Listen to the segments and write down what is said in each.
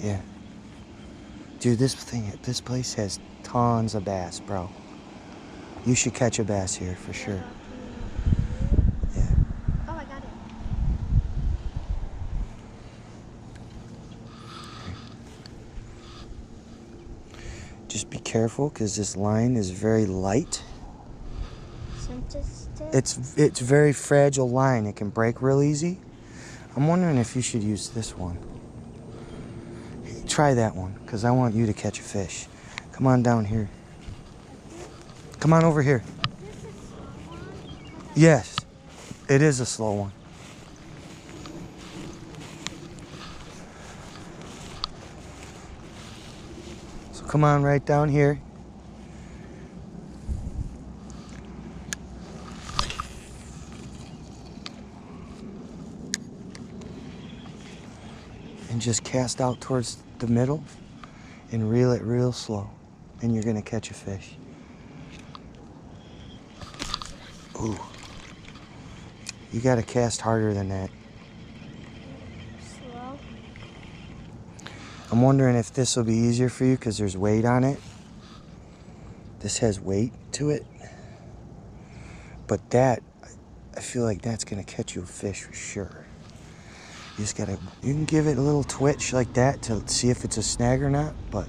Yeah. Dude, this place has tons of bass, bro. You should catch a bass here for sure. Yeah. Oh, I got it. Just be careful because this line is very light. It's very fragile line. It can break real easy. I'm wondering if you should use this one. Try that one because I want you to catch a fish. Come on down here. Come on over here. Yes, it is a slow one. So come on right down here. And just cast out towards the middle and reel it real slow. And you're gonna catch a fish. Ooh. You gotta cast harder than that. Slow. I'm wondering if this will be easier for you because there's weight on it. This has weight to it. But that, I feel like that's gonna catch you a fish for sure. You just gotta, you can give it a little twitch like that to see if it's a snag or not, but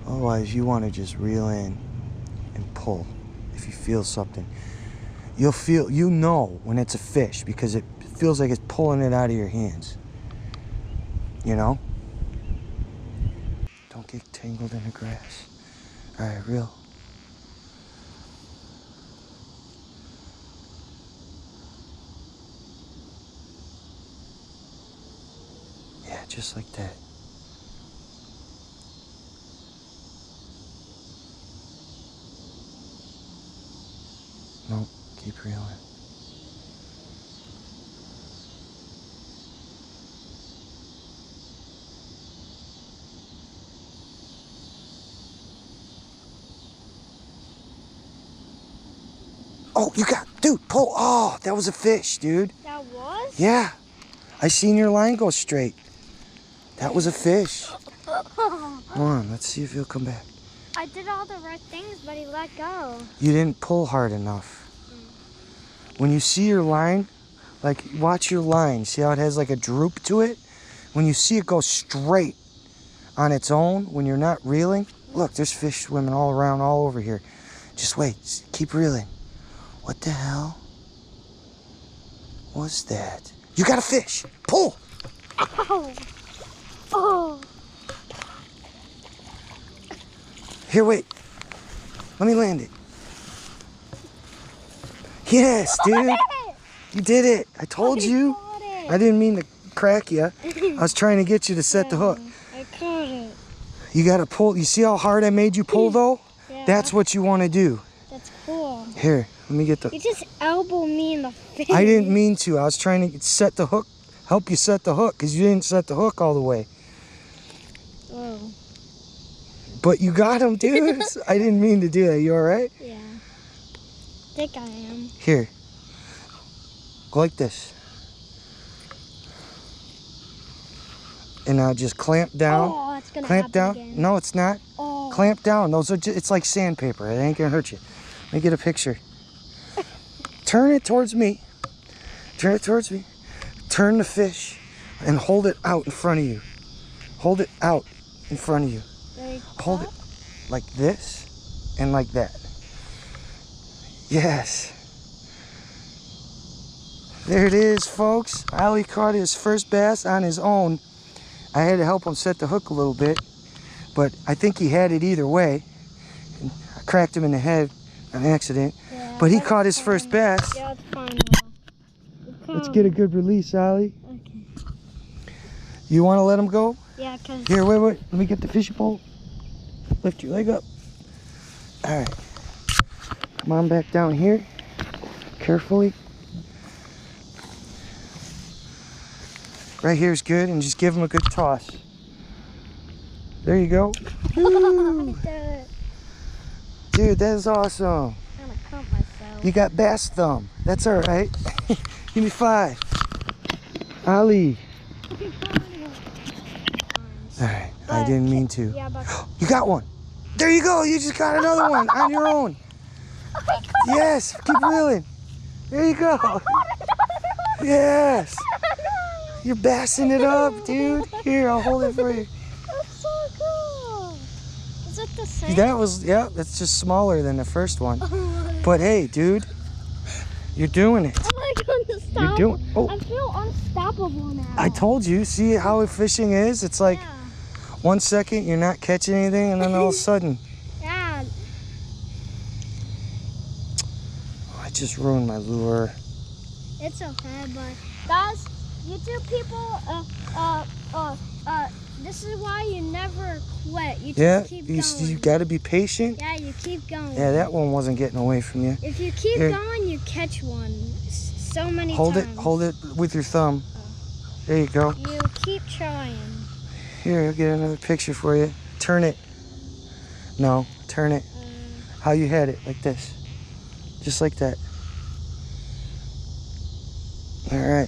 otherwise you wanna just reel in and pull if you feel something. You know when it's a fish because it feels like it's pulling it out of your hands. You know? Don't get tangled in the grass. All right, reel. Yeah, just like that. Nope, keep reeling. Oh, dude, pull. Oh, that was a fish, dude. That was? Yeah. I seen your line go straight. That was a fish. Come on, let's see if he'll come back. I did all the right things, but he let go. You didn't pull hard enough. When you see your line, like watch your line. See how it has like a droop to it? When you see it go straight on its own, when you're not reeling, look, there's fish swimming all around, all over here. Just wait, keep reeling. What the hell was that? You got a fish. Pull. Oh. Oh. Here, wait. Let me land it. Yes, dude. You did it. I told you. I didn't mean to crack you. I was trying to get you to set the hook. I caught it. You got to pull. You see how hard I made you pull, though? Yeah. That's what you want to do. That's cool. Here, let me get the... You just elbowed me in the face. I didn't mean to. I was trying to set the hook, help you set the hook, because you didn't set the hook all the way. Oh. But you got him, dude. I didn't mean to do that. You all right? Yeah. I think I am. Here. Go like this. And now just clamp down. Oh, it's gonna Clamp down. again. No, it's not. Oh. Clamp down. Those are it's like sandpaper. It ain't gonna hurt you. Let me get a picture. Turn it towards me. Turn it towards me. Turn the fish and hold it out in front of you. Hold it out in front of you. Like Hold it like this and like that. Yes. There it is, folks. Ali caught his first bass on his own. I had to help him set the hook a little bit, but I think he had it either way. And I cracked him in the head on accident, yeah, but he caught his first bass. Yeah, it's fine. Let's get a good release, Ali. Okay. You want to let him go? Yeah, cause Here, wait. Let me get the fishing pole. Lift your leg up. All right. Come on back down here. Carefully. Right here is good, and just give him a good toss. There you go. Dude, that is awesome. I'm gonna cut myself. You got bass thumb. That's all right. Give me 5. Ali. All right, I But didn't mean to. Yeah, but You got one. There you go. You just got another one on your own. oh my God. Yes, keep reeling. There you go. Yes. You're bassing it up, dude. Here, I'll hold it for you. That's so cool. Is it the same? That was, yeah, it's just smaller than the first one. Oh my, But hey, dude, you're doing it. I'm like unstoppable. You're doing, oh, I feel unstoppable now. I told you. See how fishing is? It's like Yeah. 1 second you're not catching anything, and then all of a sudden, Yeah. I just ruined my lure. It's okay, but guys, YouTube people, this is why you never quit. You just Yeah, keep you going. got to be patient. Yeah, you keep going. Yeah, that one wasn't getting away from you. If you keep Here. going, you catch one. So many Hold times. it with your thumb. There you go. You keep trying. Here, I'll get another picture for you. Turn it. No, turn it. How you had it, like this. Just like that. All right,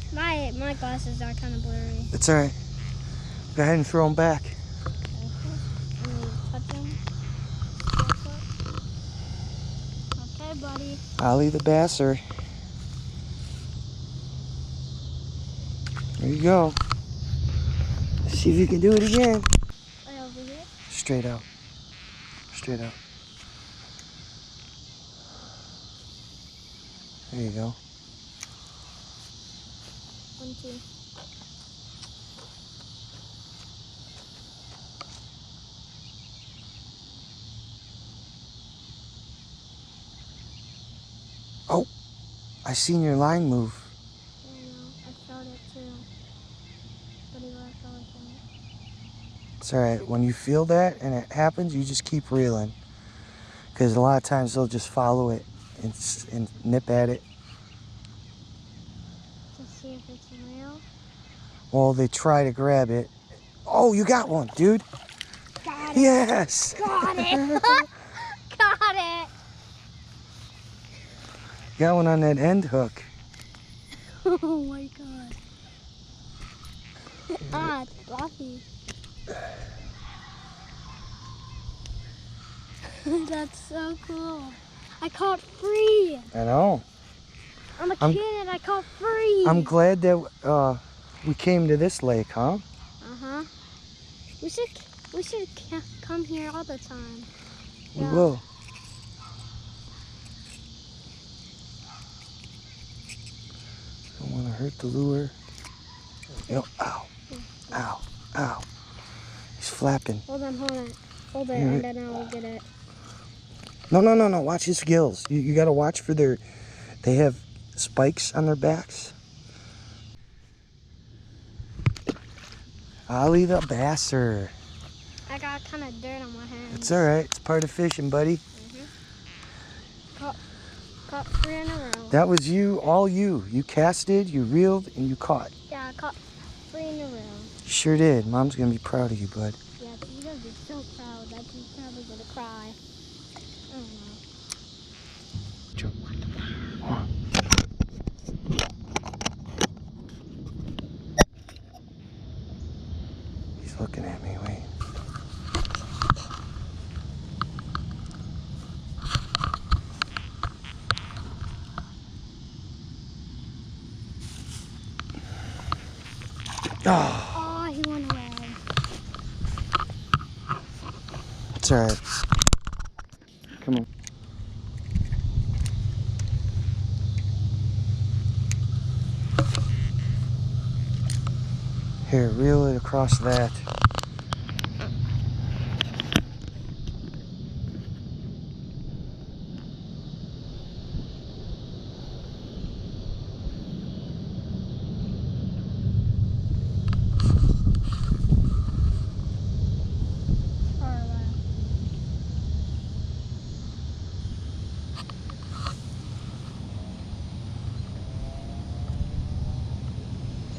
My glasses are kind of blurry. it's all right. Go ahead and throw them back. Let me touch them. Okay, buddy. Ollie the Basser. There you go. See if you can do it again. Right over here. Straight out. Straight out. There you go. 1, 2. Oh, I seen your line move. I know. I felt it too. But he left all from it. It's all right. When you feel that and it happens, you just keep reeling. Because a lot of times they'll just follow it and nip at it. To see if it's real. Well, they try to grab it. Oh, you got one, dude. Got it. Yes. Got it. Got it. Got one on that end hook. Oh my God. It's fluffy. That's so cool. I caught free. I know. I'm a I'm- kid and I caught free. I'm glad that we came to this lake, huh? Uh-huh. We should come here all the time. We Yeah. will. Don't want to hurt the lure. Yo, ow, ow, ow. He's flapping. Hold on. Hold it, Here. and then I'll get it. No. Watch his gills. You got to watch for their. They have spikes on their backs. Ollie the Basser. I got kind of dirt on my hands. It's all right. It's part of fishing, buddy. Caught 3 in a row. That was you, all you. You casted, you reeled, and you caught. Yeah, I caught 3 in a row. You sure did. Mom's gonna be proud of you, bud. Yeah, she's gonna be so proud that she's probably gonna cry. I don't know. He's looking at me. Wait. Oh, Oh, he went away. it's all right. Come on. Here, reel it across that. Far away.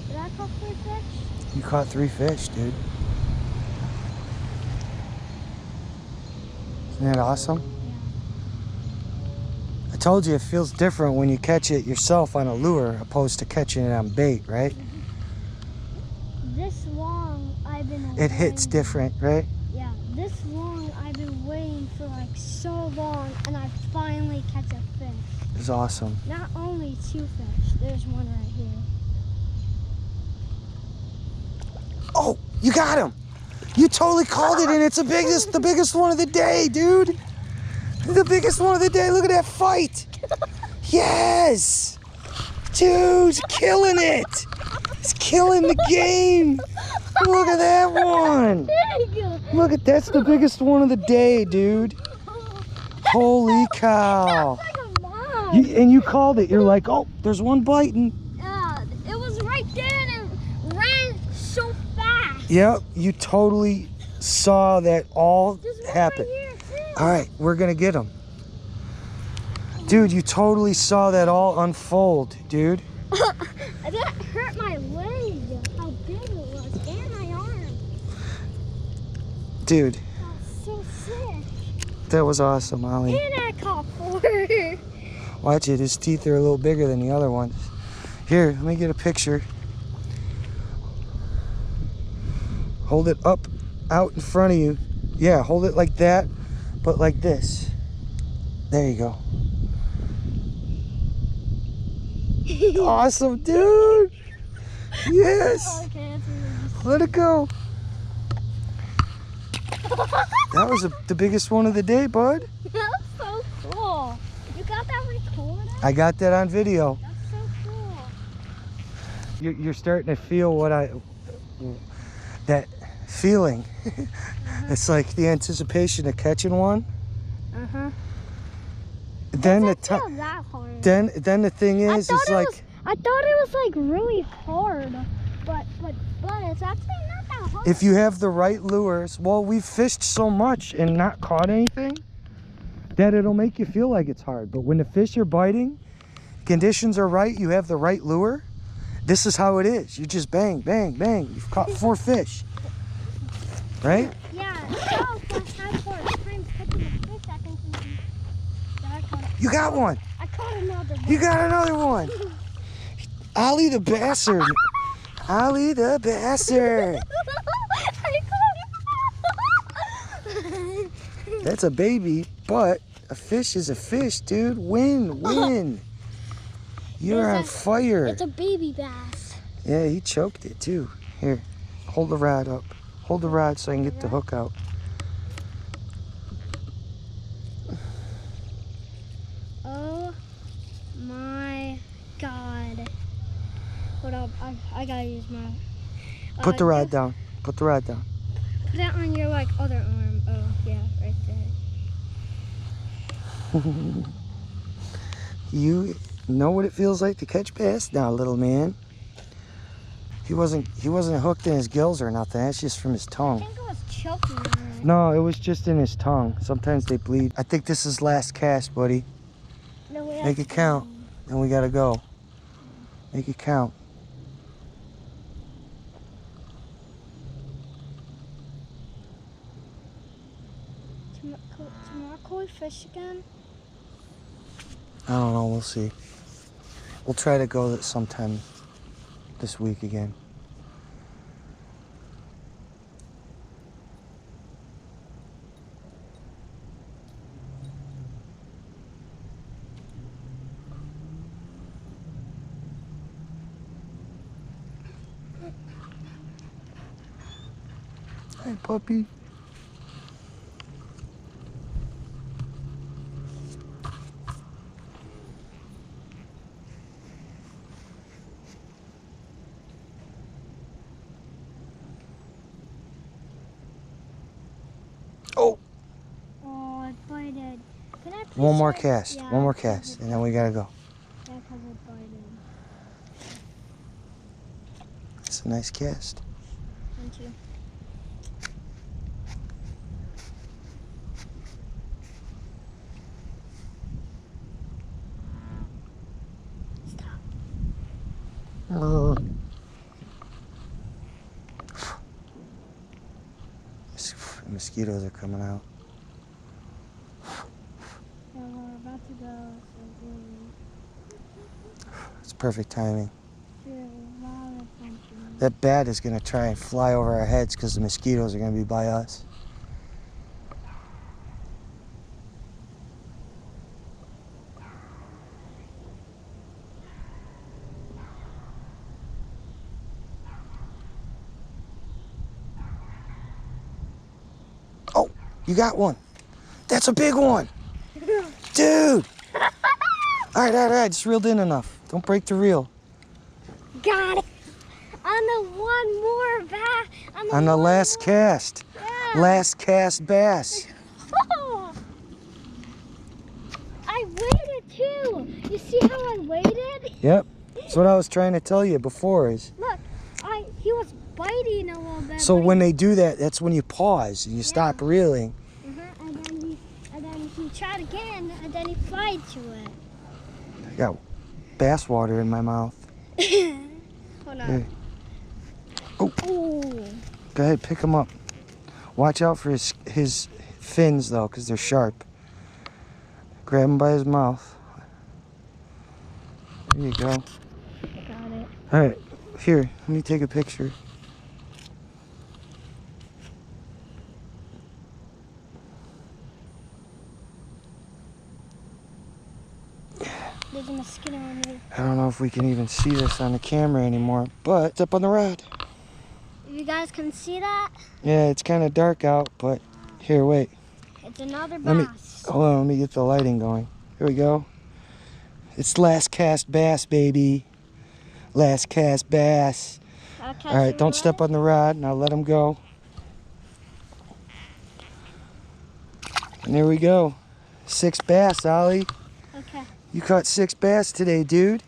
Did I caught 3 fish? You caught 3 fish, dude. Isn't that awesome? I told you it feels different when you catch it yourself on a lure opposed to catching it on bait, right? this long I've been It hits waiting. different, right? Yeah, this long I've been waiting for like so long, and I finally catch a fish. It's awesome. Not only 2 fish, there's one right here. Oh, you got him. You totally called it, and it's the biggest one of the day, dude. The biggest one of the day. Look at that fight. Yes. Dude, he's killing it. He's killing the game. Look at that one. Look at that's the biggest one of the day, dude. Holy cow. Like a mom. And you called it. You're like, oh, there's one biting. Yeah, it was right there and it ran so fast. Yep, you totally saw that all There's one happen. right here too. All right, we're gonna get him. Dude, you totally saw that all unfold, dude. That hurt my leg, how big it was, and my arm. Dude, That was so sick. that was awesome, Ollie. And I caught 4. Watch it, his teeth are a little bigger than the other ones. Here, let me get a picture. Hold it up, out in front of you. Yeah, hold it like that, but like this. There you go. Awesome, dude. Yes. Okay, that's really Let it go. That was the biggest one of the day, bud. That was so cool. You got that recorded? I got that on video. That's so cool. You're starting to feel that feeling. It's like the anticipation of catching one. Uh-huh. Then the Doesn't feel that hard. then the thing is, it's like I thought it was like really hard, but it's actually not that hard. if you have the right lures. Well, we've fished so much and not caught anything that it'll make you feel like it's hard. But when the fish are biting, conditions are right, you have the right lure. This is how it is. You just bang, bang, bang. You've caught 4 fish, right? Yeah, so first time for a time catching a fish, I think I caught it. You got one. I caught another one. You got another one. Ollie the bastard. Ollie the bastard. I caught it. That's a baby, but a fish is a fish, dude. Win. You're on fire. It's a baby bass. Yeah, he choked it too. Here, hold the rod up. Hold the rod so I can get the hook out. Oh my God. Hold up, I gotta use my... Put the rod down. Put the rod down. Put it on your like other arm. Oh yeah, right there. You know what it feels like to catch bass now, little man. He wasn't hooked in his gills or nothing. That's just from his I tongue. think it was choking on it. No, it was just in his tongue. Sometimes they bleed. I think this is last cast, buddy. No, we Make have it count. And we gotta go. Make it count. Tomorrow, can we fish again? I don't know. We'll see. We'll try to go sometime this week again. Hey, puppy. Oh, Oh, it bited. Can I please one more try- cast. Yeah, One more 'cause cast, it- and then we gotta go. Yeah, 'cause it bited. It's a nice cast. Thank you. Mosquitoes are coming out. Yeah, we're about to go. So It's perfect timing. we're a lot of attention. That bat is going to try and fly over our heads because the mosquitoes are going to be by us. Oh, you got one. That's a big one. Dude. All right. Just reeled in enough. Don't break the reel. Got it. On the one more bass. On the last cast. Yeah. Last cast bass. Oh, I waited too. You see how I waited? Yep. That's what I was trying to tell you before is. Look, he was biting a little bit. So but when they do that, that's when you pause and you stop reeling. and then he tried again, and then he flied to it. I got bass water in my mouth. Hold Here. on. Oh. Ooh. Go ahead, pick him up. Watch out for his fins though, because they're sharp. Grab him by his mouth. There you go. Got it. All right, here, let me take a picture. There's a mosquito on me. I don't know if we can even see this on the camera anymore, but it's up on the rod. You guys can see that? Yeah, it's kind of dark out, but here, wait. It's another Let me, bass. hold on, let me get the lighting going. Here we go. It's last cast bass, baby. Last cast bass. I'll catch All right, you don't right. step on the rod. Now let him go. And there we go. 6 bass, Ollie. Okay. You caught 6 bass today, dude.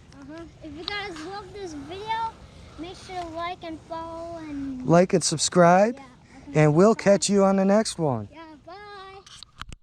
If you guys love this video, make sure to like and follow and Like and subscribe, yeah, and we'll catch you on the next one. yeah.